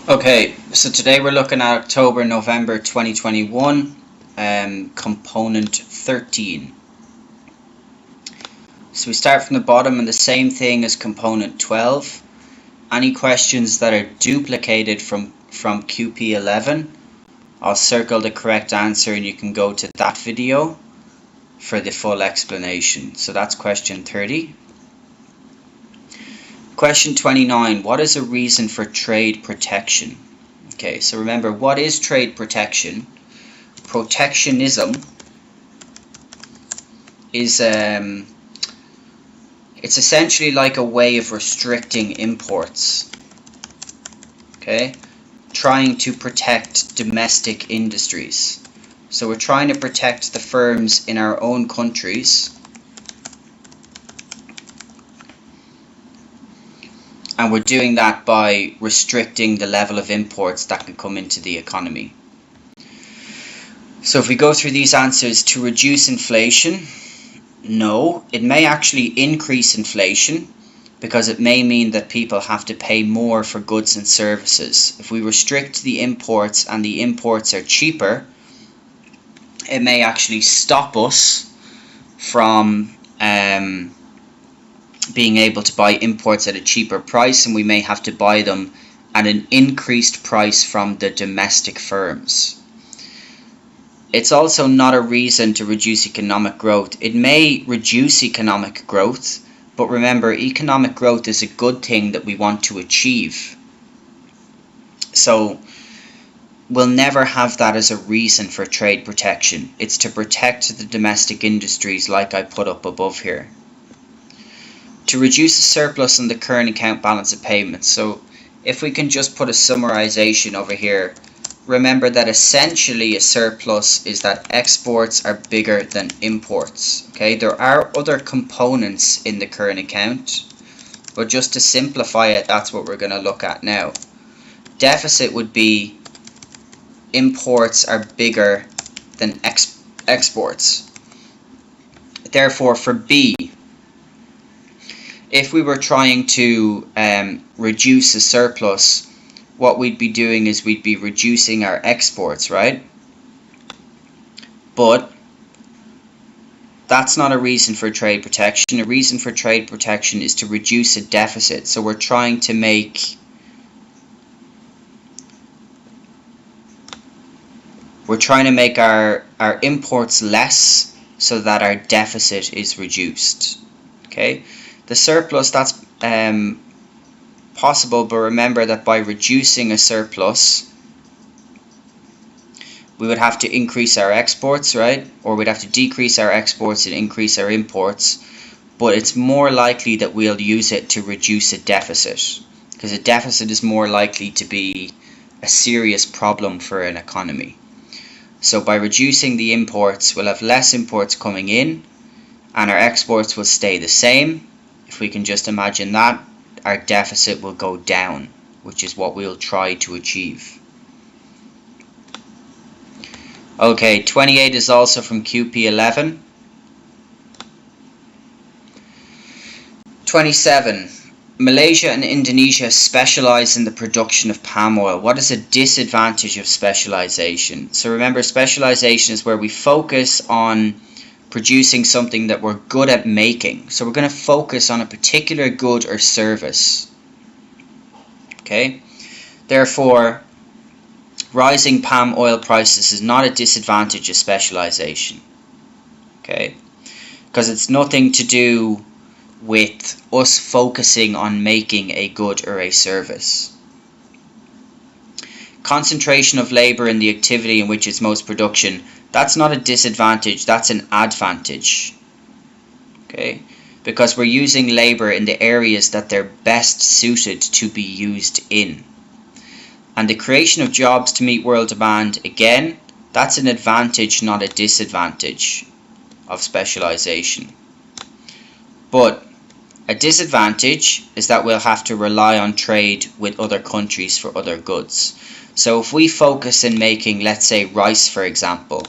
Okay, so today we're looking at October, November 2021, component 13. So we start from the bottom and the same thing as component 12. Any questions that are duplicated from QP11, I'll circle the correct answer and you can go to that video for the full explanation. So that's question 30. Question 29, what is a reason for trade protection? Okay, so remember, what is trade protection? Protectionism is it's essentially like a way of restricting imports. Okay, trying to protect domestic industries. So we're trying to protect the firms in our own countries, and we're doing that by restricting the level of imports that can come into the economy. So if we go through these answers, to reduce inflation, no, it may actually increase inflation because it may mean that people have to pay more for goods and services. If we restrict the imports and the imports are cheaper, it may actually stop us from being able to buy imports at a cheaper price, and we may have to buy them at an increased price from the domestic firms. It's also not a reason to reduce economic growth. It may reduce economic growth, but remember, economic growth is a good thing that we want to achieve. So we'll never have that as a reason for trade protection. It's to protect the domestic industries like I put up above here. To reduce the surplus in the current account balance of payments. So if we can just put a summarization over here, remember that essentially a surplus is that exports are bigger than imports. Okay, there are other components in the current account, but just to simplify it, that's what we're going to look at now. Deficit would be imports are bigger than exports. Therefore, for B, if we were trying to reduce a surplus, what we'd be doing is we'd be reducing our exports, right? But that's not a reason for trade protection. A reason for trade protection is to reduce a deficit. So we're trying to make our imports less so that our deficit is reduced. Okay, the surplus, that's possible, but remember that by reducing a surplus, we would have to increase our exports, right? Or we'd have to decrease our exports and increase our imports, but it's more likely that we'll use it to reduce a deficit, because a deficit is more likely to be a serious problem for an economy. So by reducing the imports, we'll have less imports coming in and our exports will stay the same. If we can just imagine that, our deficit will go down, which is what we'll try to achieve. Okay, 28 is also from QP11. 27. Malaysia and Indonesia specialize in the production of palm oil. What is a disadvantage of specialization? So remember, specialization is where we focus on producing something that we're good at making. So we're going to focus on a particular good or service. Okay? Therefore, rising palm oil prices is not a disadvantage of specialization. Okay? Because it's nothing to do with us focusing on making a good or a service. Concentration of labor in the activity in which it's most production, that's not a disadvantage, that's an advantage. Okay? Because we're using labor in the areas that they're best suited to be used in. And the creation of jobs to meet world demand, again, that's an advantage, not a disadvantage of specialization. But a disadvantage is that we'll have to rely on trade with other countries for other goods. So if we focus in making, let's say, rice, for example,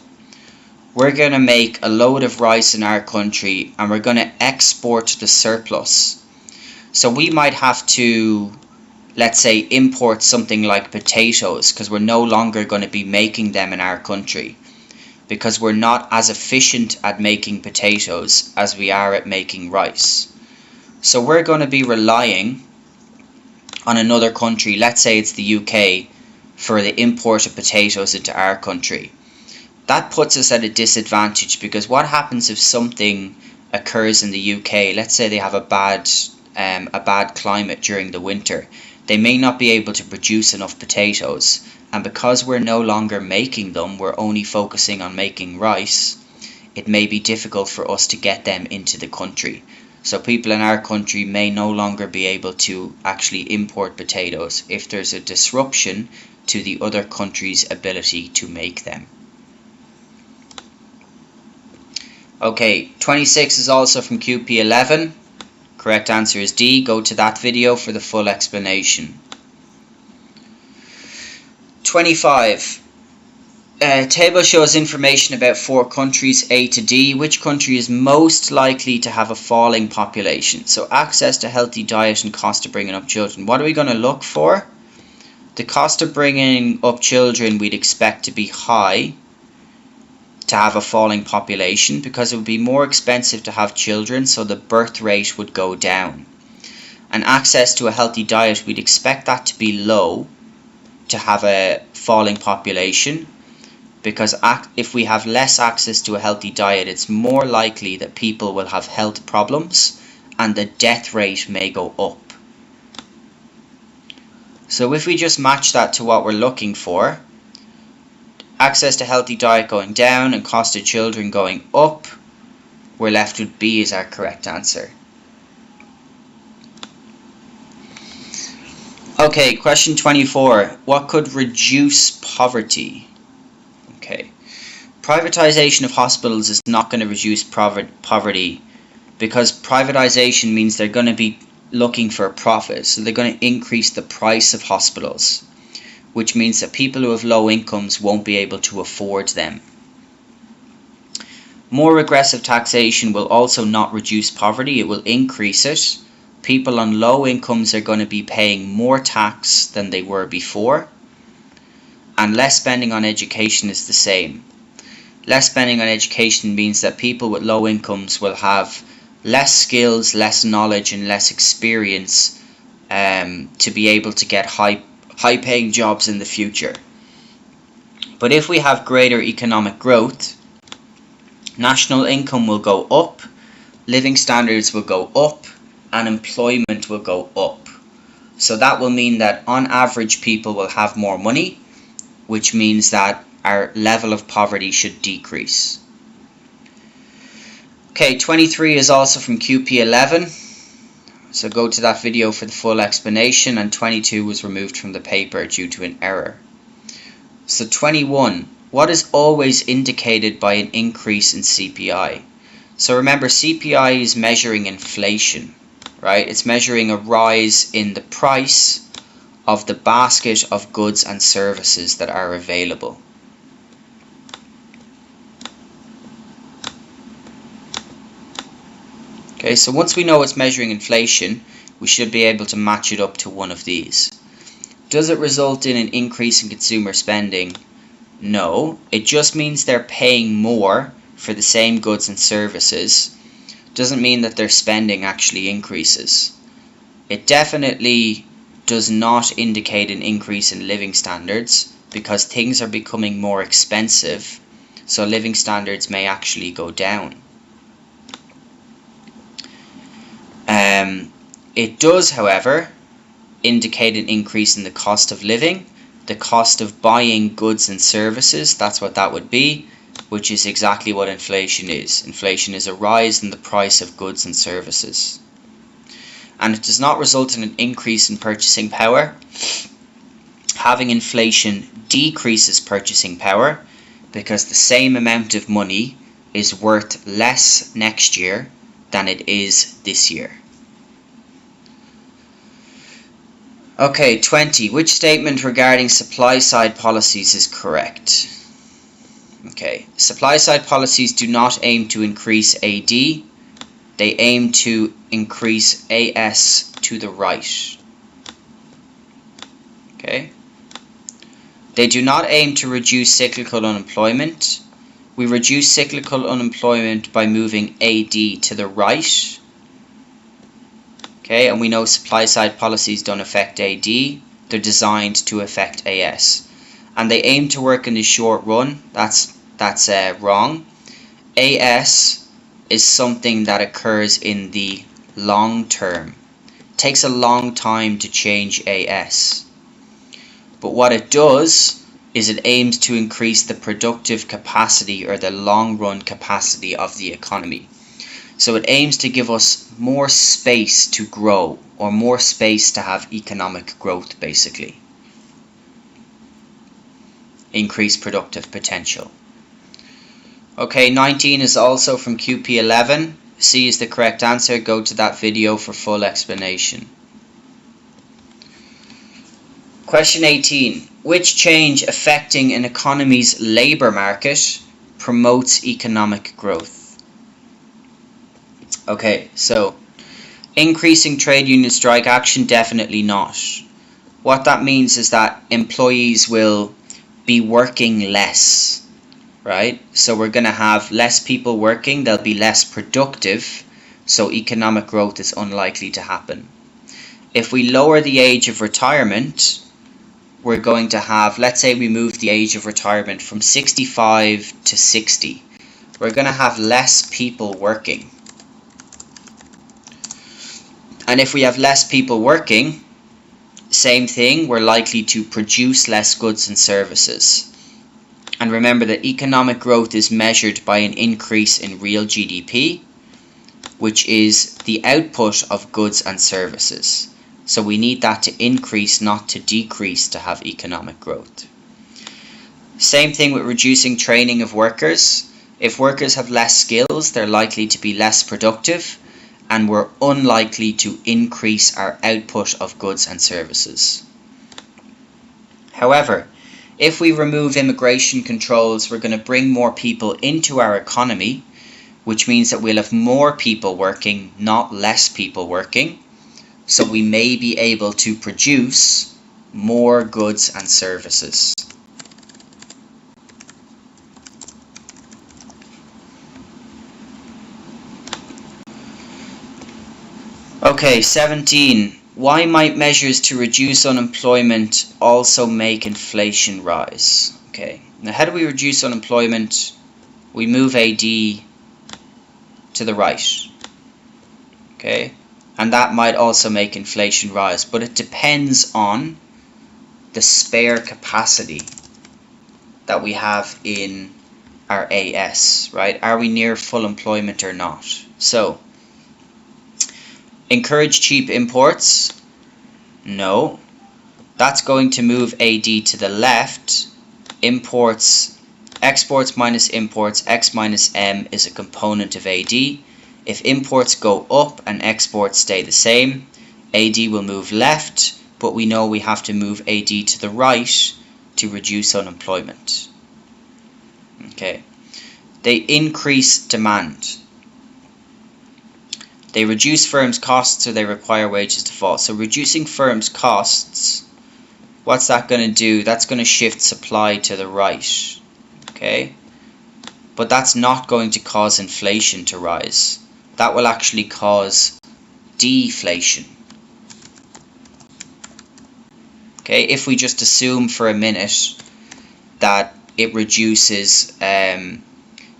we're going to make a load of rice in our country and we're going to export the surplus. So we might have to let's say, import something like potatoes, because we're no longer going to be making them in our country, because we're not as efficient at making potatoes as we are at making rice. So we're going to be relying on another country, let's say it's the UK, for the import of potatoes into our country. That puts us at a disadvantage, because what happens if something occurs in the UK? Let's say they have a bad climate during the winter. They may not be able to produce enough potatoes, and because we're no longer making them, we're only focusing on making rice, it may be difficult for us to get them into the country. So people in our country may no longer be able to actually import potatoes if there's a disruption to the other country's ability to make them. Okay, 26 is also from QP11. Correct answer is D. Go to that video for the full explanation. 25. Table shows information about 4 countries, A to D. Which country is most likely to have a falling population? So access to healthy diet and cost of bringing up children. What are we going to look for? The cost of bringing up children we'd expect to be high to have a falling population, because it would be more expensive to have children, so the birth rate would go down. And access to a healthy diet, we'd expect that to be low to have a falling population, because if we have less access to a healthy diet, it's more likely that people will have health problems and the death rate may go up. So if we just match that to what we're looking for, access to healthy diet going down and cost of children going up, we're left with B as our correct answer. Okay, question 24. What could reduce poverty? Okay, privatization of hospitals is not going to reduce poverty, because privatization means they're going to be looking for a profit, so they're going to increase the price of hospitals, which means that people who have low incomes won't be able to afford them. More aggressive taxation will also not reduce poverty, it will increase it. People on low incomes are going to be paying more tax than they were before, and less spending on education is the same. Less spending on education means that people with low incomes will have less skills, less knowledge and less experience to be able to get high-paying jobs in the future. But if we have greater economic growth, national income will go up, living standards will go up, and employment will go up. So that will mean that on average people will have more money, which means that our level of poverty should decrease. Okay, 23 is also from QP11. So go to that video for the full explanation, and 22 was removed from the paper due to an error. So 21, what is always indicated by an increase in CPI? So remember, CPI is measuring inflation, right? It's measuring a rise in the price of the basket of goods and services that are available. Okay, so once we know it's measuring inflation, we should be able to match it up to one of these. Does it result in an increase in consumer spending? No, it just means they're paying more for the same goods and services. Doesn't mean that their spending actually increases. It definitely does not indicate an increase in living standards, because things are becoming more expensive, so living standards may actually go down. It does, however, indicate an increase in the cost of living, the cost of buying goods and services. That's what that would be, which is exactly what inflation is. Inflation is a rise in the price of goods and services. And it does not result in an increase in purchasing power. Having inflation decreases purchasing power, because the same amount of money is worth less next year than it is this year. Okay, 20. Which statement regarding supply side policies is correct? Okay, supply side policies do not aim to increase AD, they aim to increase AS to the right. Okay. They do not aim to reduce cyclical unemployment. We reduce cyclical unemployment by moving AD to the right. Okay, and we know supply side policies don't affect AD. They're designed to affect AS. And they aim to work in the short run. That's wrong. AS is something that occurs in the long term. It takes a long time to change AS. But what it does is it aims to increase the productive capacity or the long run capacity of the economy. So it aims to give us more space to grow, or more space to have economic growth, basically. Increased productive potential. Okay, 19 is also from QP11. C is the correct answer. Go to that video for full explanation. Question 18. Which change affecting an economy's labour market promotes economic growth? Okay, so increasing trade union strike action, definitely not. What that means is that employees will be working less, right? So we're going to have less people working, they'll be less productive, so economic growth is unlikely to happen. If we lower the age of retirement, we're going to have, let's say we move the age of retirement from 65 to 60. We're going to have less people working. And if we have less people working, same thing, we're likely to produce less goods and services. And remember that economic growth is measured by an increase in real GDP, which is the output of goods and services. So we need that to increase, not to decrease, to have economic growth. Same thing with reducing training of workers. If workers have less skills, they're likely to be less productive, and we're unlikely to increase our output of goods and services. However, if we remove immigration controls, we're going to bring more people into our economy, which means that we'll have more people working, not less people working. So we may be able to produce more goods and services. Okay, 17. Why might measures to reduce unemployment also make inflation rise? Okay, now how do we reduce unemployment? We move AD to the right. Okay, and that might also make inflation rise, but it depends on the spare capacity that we have in our AS, right? Are we near full employment or not? So, encourage cheap imports? No. That's going to move AD to the left. Exports minus imports, X minus M is a component of AD. If imports go up and exports stay the same, AD will move left, but we know we have to move AD to the right to reduce unemployment. Okay. They increase demand. They reduce firms' costs, or they require wages to fall. So reducing firms' costs, what's that going to do? That's going to shift supply to the right. Okay? But that's not going to cause inflation to rise. That will actually cause deflation. Okay? If we just assume for a minute that it reduces,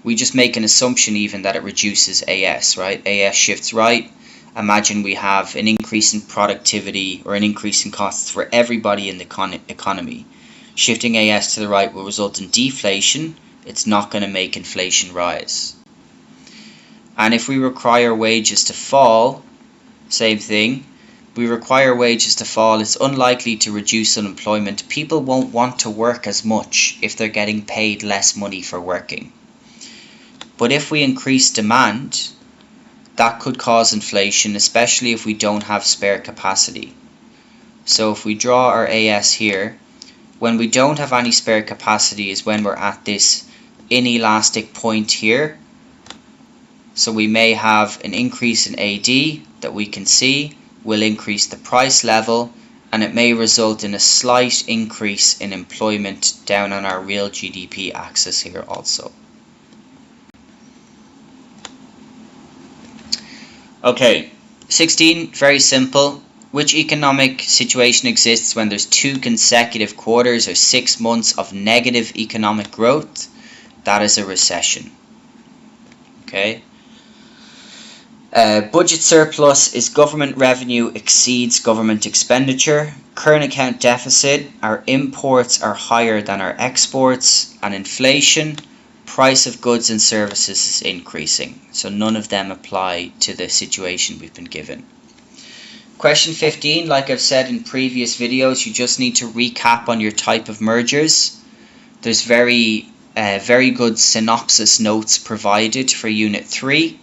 we just make an assumption even that it reduces AS, right? AS shifts right. Imagine we have an increase in productivity or an increase in costs for everybody in the economy. Shifting AS to the right will result in deflation. It's not going to make inflation rise. And if we require wages to fall, same thing. We require wages to fall. It's unlikely to reduce unemployment. People won't want to work as much if they're getting paid less money for working. But if we increase demand, that could cause inflation, especially if we don't have spare capacity. So if we draw our AS here, when we don't have any spare capacity is when we're at this inelastic point here. So we may have an increase in AD that we can see will increase the price level, and it may result in a slight increase in employment down on our real GDP axis here also. Okay, 16, very simple. Which economic situation exists when there's 2 consecutive quarters or 6 months of negative economic growth? That is a recession. Okay. Budget surplus is government revenue exceeds government expenditure. Current account deficit, our imports are higher than our exports. And inflation, price of goods and services is increasing. So none of them apply to the situation we've been given. Question 15, like I've said in previous videos, you just need to recap on your type of mergers. There's very good synopsis notes provided for Unit 3.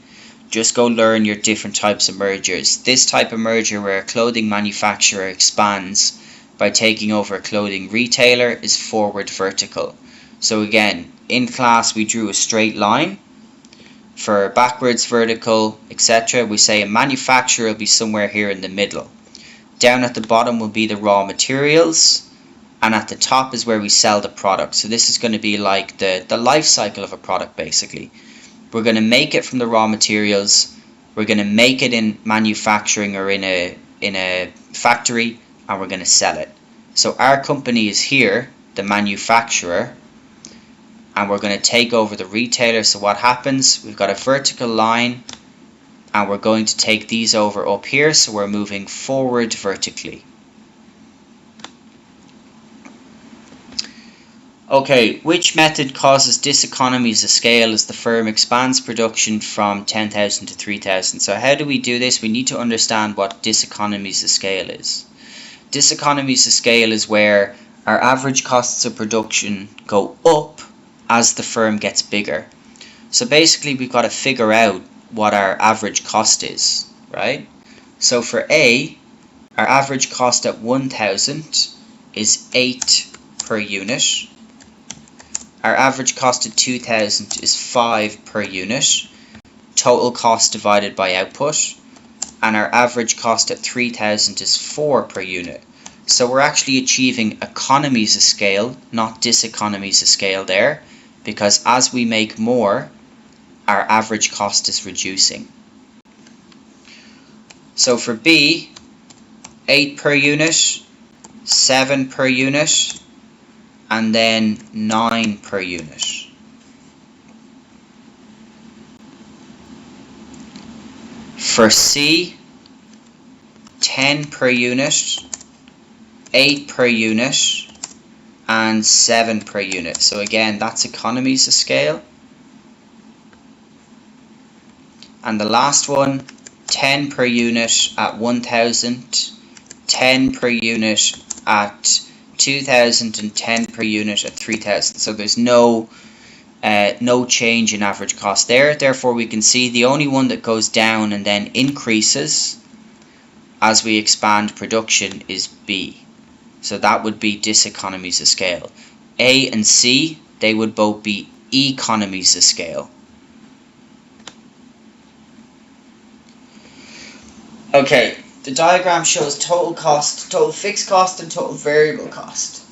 Just go learn your different types of mergers. This type of merger where a clothing manufacturer expands by taking over a clothing retailer is forward vertical. So again, in class we drew a straight line. For backwards vertical, etc., we say a manufacturer will be somewhere here in the middle. Down at the bottom will be the raw materials, and at the top is where we sell the product. So this is going to be like the life cycle of a product basically. We're going to make it from the raw materials, we're going to make it in manufacturing or in a factory, and we're going to sell it. So our company is here, the manufacturer, and we're going to take over the retailer. So what happens? We've got a vertical line and we're going to take these over up here, so we're moving forward vertically. Okay, which method causes diseconomies of scale as the firm expands production from 10,000 to 3,000? So how do we do this? We need to understand what diseconomies of scale is. Diseconomies of scale is where our average costs of production go up as the firm gets bigger. So basically we've got to figure out what our average cost is, right? So for A, our average cost at 1,000 is 8 per unit. Our average cost at 2,000 is 5 per unit. Total cost divided by output. And our average cost at 3,000 is 4 per unit. So we're actually achieving economies of scale, not diseconomies of scale there, because as we make more, our average cost is reducing. So for B, 8 per unit, 7 per unit, and then 9 per unit. For C, 10 per unit, 8 per unit, and 7 per unit. So again, that's economies of scale. And the last one, 10 per unit at 1,000, 10 per unit at 2,000, and 10 per unit at 3,000. So there's no change in average cost there. Therefore we can see the only one that goes down and then increases as we expand production is B. So that would be diseconomies of scale. A and C, they would both be economies of scale. Okay, the diagram shows total cost, total fixed cost, and total variable cost.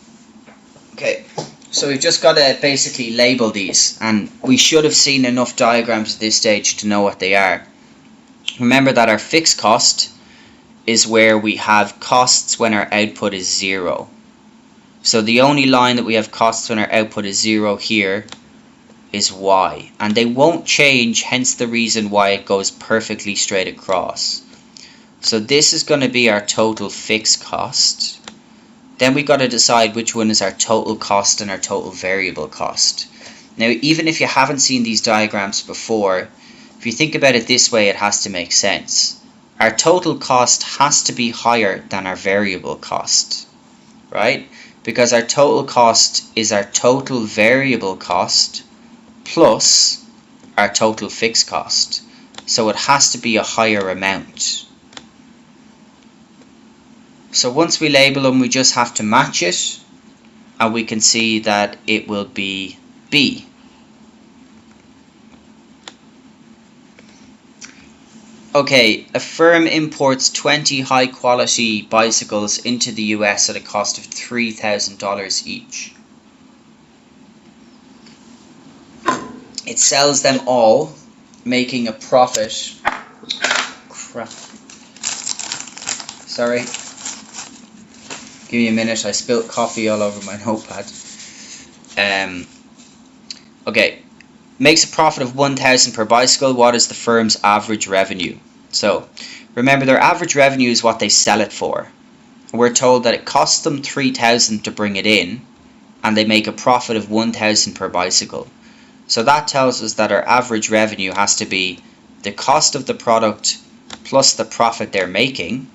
Okay, so we've just got to basically label these, and we should have seen enough diagrams at this stage to know what they are. Remember that our fixed cost is where we have costs when our output is 0. So the only line that we have costs when our output is 0 here is Y. And they won't change, hence the reason why it goes perfectly straight across. So this is going to be our total fixed cost. Then we've got to decide which one is our total cost and our total variable cost. Now even if you haven't seen these diagrams before, if you think about it this way, it has to make sense. Our total cost has to be higher than our variable cost, right? Because our total cost is our total variable cost plus our total fixed cost. So it has to be a higher amount. So once we label them, we just have to match it, and we can see that it will be B. Okay, a firm imports 20 high quality bicycles into the US at a cost of $3,000 each. It sells them all, making a profit. Crap. Sorry. Give me a minute, I spilt coffee all over my notepad. Okay. Makes a profit of $1,000 per bicycle. What is the firm's average revenue? So, remember, their average revenue is what they sell it for. We're told that it costs them $3,000 to bring it in, and they make a profit of $1,000 per bicycle. So that tells us that our average revenue has to be the cost of the product plus the profit they're making.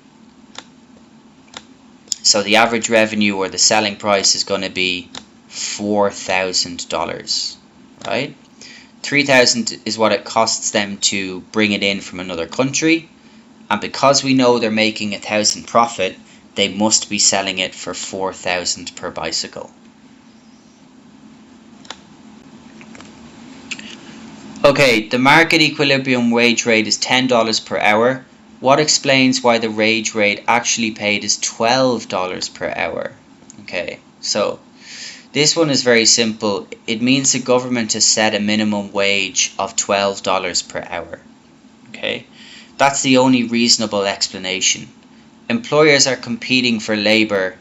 So the average revenue, or the selling price, is going to be $4,000, right? $3,000 is what it costs them to bring it in from another country, and because we know they're making $1,000 profit, they must be selling it for $4,000 per bicycle. Okay, the market equilibrium wage rate is $10 per hour. What explains why the wage rate actually paid is $12 per hour? Okay, so this one is very simple. It means the government has set a minimum wage of $12 per hour. Okay, that's the only reasonable explanation. Employers are competing for labour.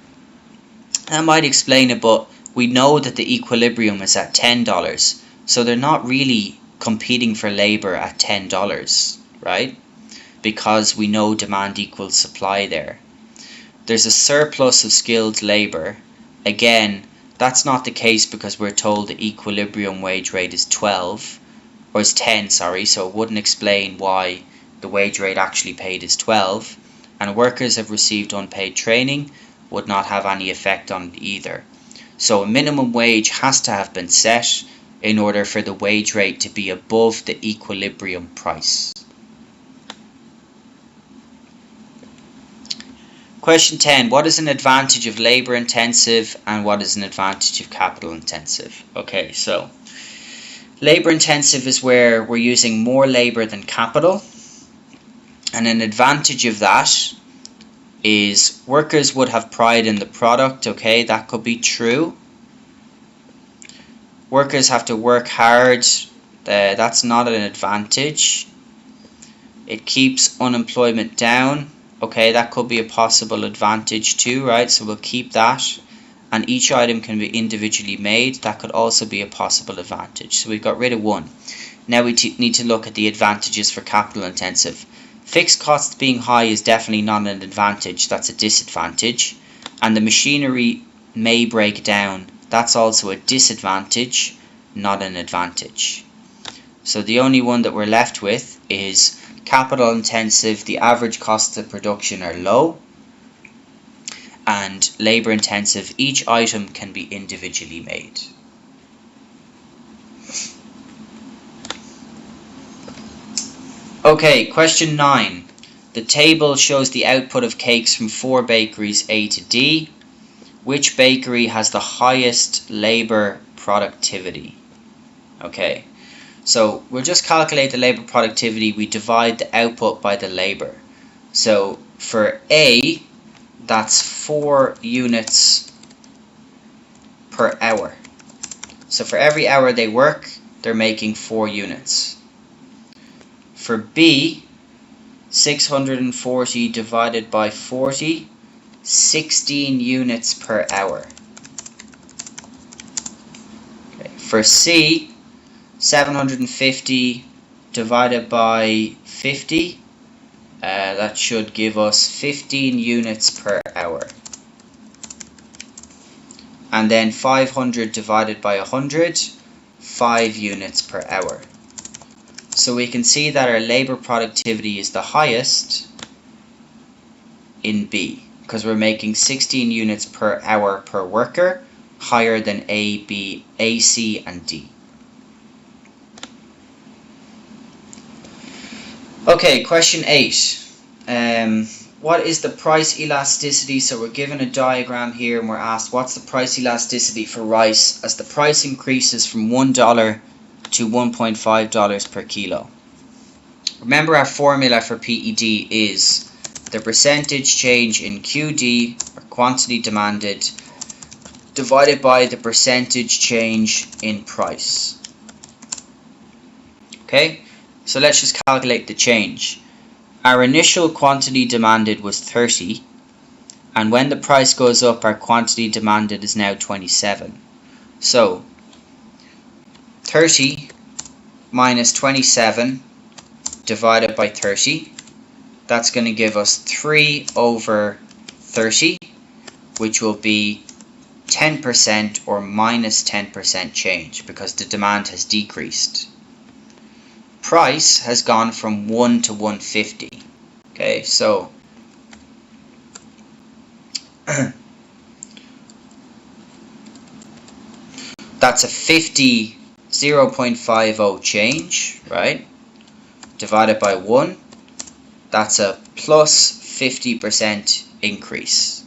That might explain it, but we know that the equilibrium is at $10, so they're not really competing for labour at $10, right? Because we know demand equals supply there. There's a surplus of skilled labour. Again, that's not the case because we're told the equilibrium wage rate is 10, sorry, so it wouldn't explain why the wage rate actually paid is 12, and workers have received unpaid training would not have any effect on it either. So a minimum wage has to have been set in order for the wage rate to be above the equilibrium price. Question 10. What is an advantage of labour intensive and what is an advantage of capital intensive? Okay, so labour intensive is where we're using more labour than capital, and an advantage of that is workers would have pride in the product. Okay, that could be true. Workers have to work hard. That's not an advantage. It keeps unemployment down. Okay, that could be a possible advantage too, right? So we'll keep that. And each item can be individually made. That could also be a possible advantage. So we've got rid of one. Now we need to look at the advantages for capital intensive. Fixed costs being high is definitely not an advantage. That's a disadvantage. And the machinery may break down. That's also a disadvantage, not an advantage. So the only one that we're left with is capital intensive. The average costs of production are low, and labour intensive. Each item can be individually made. Okay, question 9. The table shows the output of cakes from 4 bakeries A to D. Which bakery has the highest labour productivity? Okay, so we'll just calculate the labour productivity. We divide the output by the labour. So for A, that's 4 units per hour. So for every hour they work, they're making 4 units. For B, 640 divided by 40, 16 units per hour. Okay. For C, 750 divided by 50, that should give us 15 units per hour. And then 500 divided by 100, 5 units per hour. So we can see that our labour productivity is the highest in B, because we're making 16 units per hour per worker, higher than A, B, A, C, and D. Okay, question 8. What is the price elasticity? So we're given a diagram here and we're asked what's the price elasticity for rice as the price increases from $1 to $1.5 per kilo. Remember, our formula for PED is the percentage change in QD, or quantity demanded, divided by the percentage change in price. Okay, so let's just calculate the change. Our initial quantity demanded was 30, and when the price goes up, our quantity demanded is now 27. So 30 minus 27 divided by 30, that's going to give us 3 over 30, which will be 10% or minus 10% change because the demand has decreased. Price has gone from 1 to 150. Okay, so that's a 0.50 change, right? Divided by 1, that's a plus 50% increase.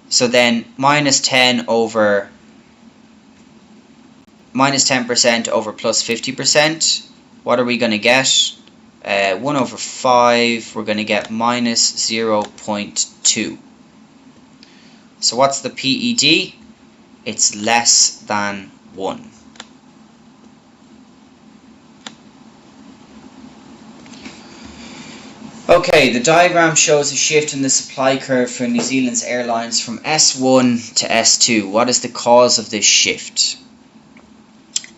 So then minus 10% over plus 50%, what are we going to get? 1 over 5, we're going to get minus 0.2. So what's the PED? It's less than 1. Okay, the diagram shows a shift in the supply curve for New Zealand's airlines from S1 to S2. What is the cause of this shift?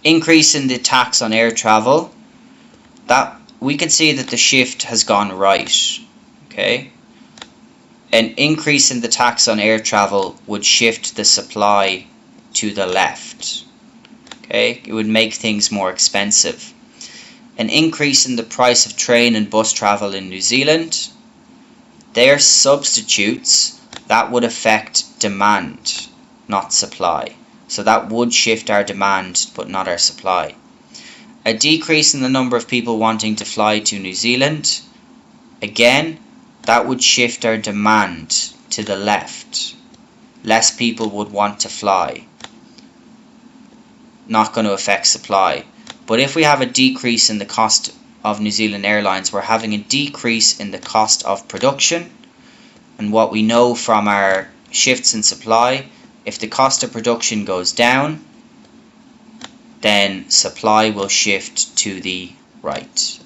Increase in the tax on air travel. That we can see that the shift has gone right. Okay, an increase in the tax on air travel would shift the supply to the left. Okay, it would make things more expensive. An increase in the price of train and bus travel in New Zealand, they're substitutes that would affect demand, not supply. So that would shift our demand, but not our supply. A decrease in the number of people wanting to fly to New Zealand, again, that would shift our demand to the left. Less people would want to fly. Not going to affect supply. But if we have a decrease in the cost of New Zealand Airlines, we're having a decrease in the cost of production. And what we know from our shifts in supply, if the cost of production goes down, then supply will shift to the right.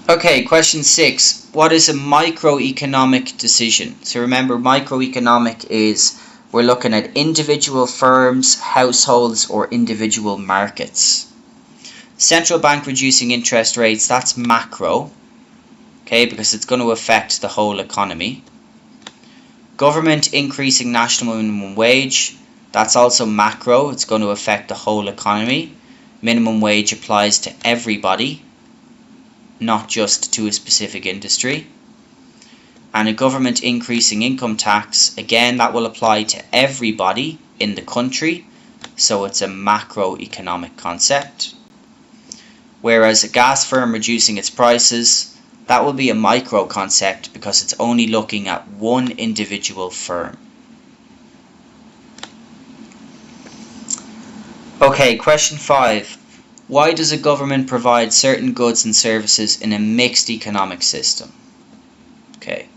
Okay, question 6. What is a microeconomic decision? So remember, microeconomic is we're looking at individual firms, households, or individual markets. Central bank reducing interest rates, that's macro. Okay, because it's going to affect the whole economy. Government increasing national minimum wage, that's also macro. It's going to affect the whole economy. Minimum wage applies to everybody, not just to a specific industry. And a government increasing income tax, again, that will apply to everybody in the country, so it's a macroeconomic concept. Whereas a gas firm reducing its prices, that will be a micro concept because it's only looking at one individual firm. Okay, question 5. Why does a government provide certain goods and services in a mixed economic system? Okay,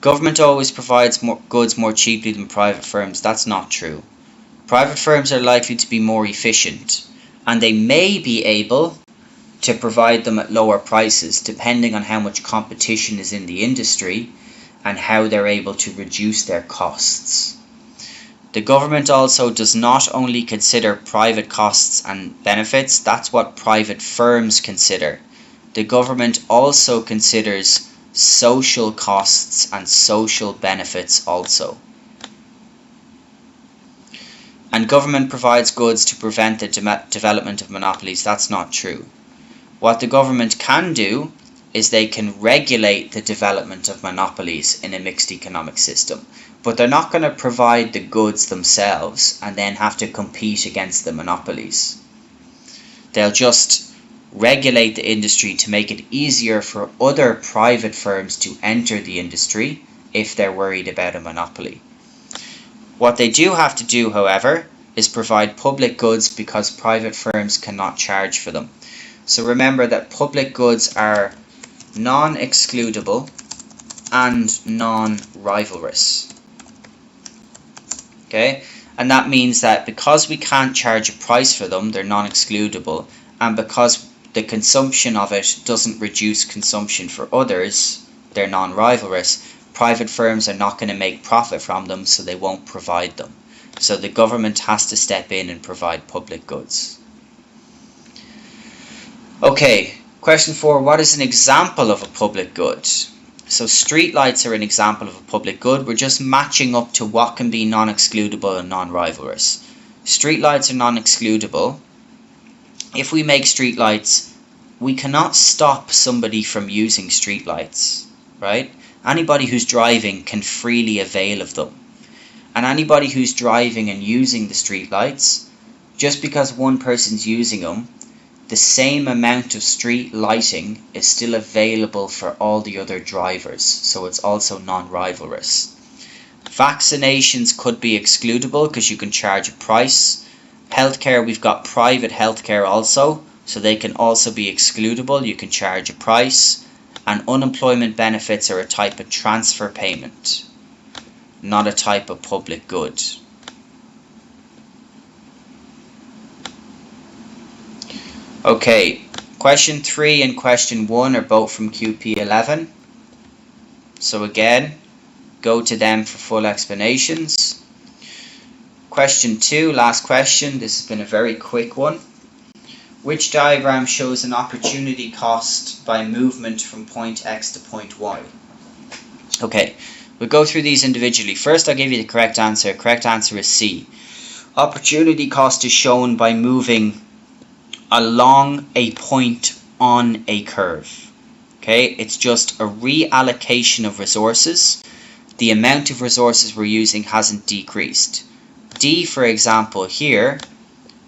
government always provides goods more cheaply than private firms. That's not true. Private firms are likely to be more efficient, and they may be able to provide them at lower prices depending on how much competition is in the industry and how they're able to reduce their costs. The government also does not only consider private costs and benefits, that's what private firms consider. The government also considers social costs and social benefits also. And government provides goods to prevent the development of monopolies. That's not true. What the government can do is they can regulate the development of monopolies in a mixed economic system. But they're not going to provide the goods themselves and then have to compete against the monopolies. They'll just regulate the industry to make it easier for other private firms to enter the industry if they're worried about a monopoly. What they do have to do, however, is provide public goods because private firms cannot charge for them. So remember that public goods are non-excludable and non-rivalrous. Okay, and that means that because we can't charge a price for them, they're non-excludable, and because the consumption of it doesn't reduce consumption for others, they're non-rivalrous. Private firms are not going to make profit from them, so they won't provide them. So the government has to step in and provide public goods. Okay, question 4. What is an example of a public good? So streetlights are an example of a public good. We're just matching up to what can be non-excludable and non-rivalrous. Streetlights are non-excludable. If we make streetlights, we cannot stop somebody from using streetlights, right? Anybody who's driving can freely avail of them. And anybody who's driving and using the streetlights, just because one person's using them, the same amount of street lighting is still available for all the other drivers, so it's also non-rivalrous. Vaccinations could be excludable because you can charge a price. Healthcare, we've got private healthcare also, so they can also be excludable, you can charge a price. And unemployment benefits are a type of transfer payment, not a type of public good. Okay, question 3 and question 1 are both from QP11. So again, go to them for full explanations. Question 2, last question, this has been a very quick one. Which diagram shows an opportunity cost by movement from point X to point Y? Okay, we'll go through these individually. First, I'll give you the correct answer. Correct answer is C. Opportunity cost is shown by moving along a point on a curve. Okay, it's just a reallocation of resources. The amount of resources we're using hasn't decreased. D, for example, here,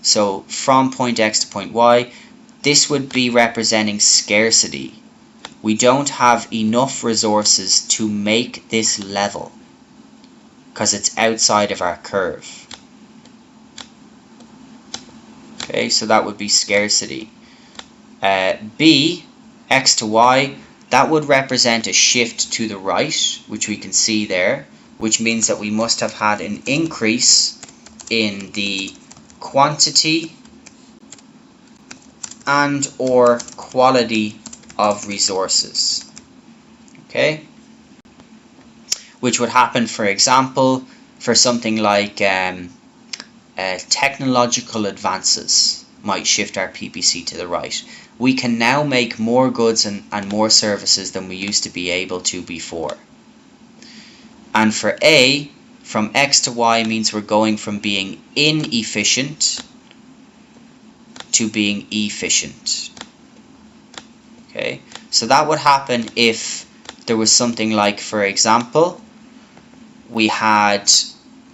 so from point X to point Y, this would be representing scarcity. We don't have enough resources to make this level because it's outside of our curve. Okay, so that would be scarcity. B, X to Y, that would represent a shift to the right, which we can see there, which means that we must have had an increase in the quantity and or quality of resources. Okay, which would happen, for example, for something like technological advances might shift our PPC to the right. We can now make more goods and more services than we used to be able to before. And for A, from X to Y means we're going from being inefficient to being efficient. Okay, so that would happen if there was something like, for example, we had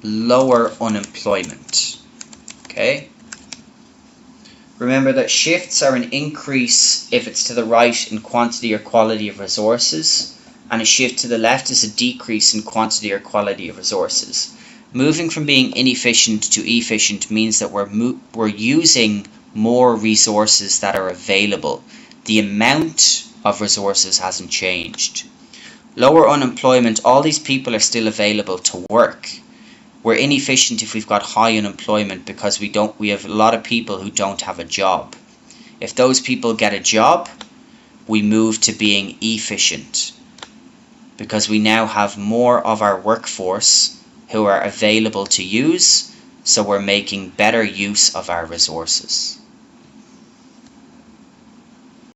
lower unemployment. Okay, remember that shifts are an increase if it's to the right in quantity or quality of resources, and a shift to the left is a decrease in quantity or quality of resources. Moving from being inefficient to efficient means that we're using more resources that are available. The amount of resources hasn't changed. Lower unemployment, all these people are still available to work. We're inefficient if we've got high unemployment because we have a lot of people who don't have a job. If those people get a job, we move to being efficient because we now have more of our workforce who are available to use, so we're making better use of our resources.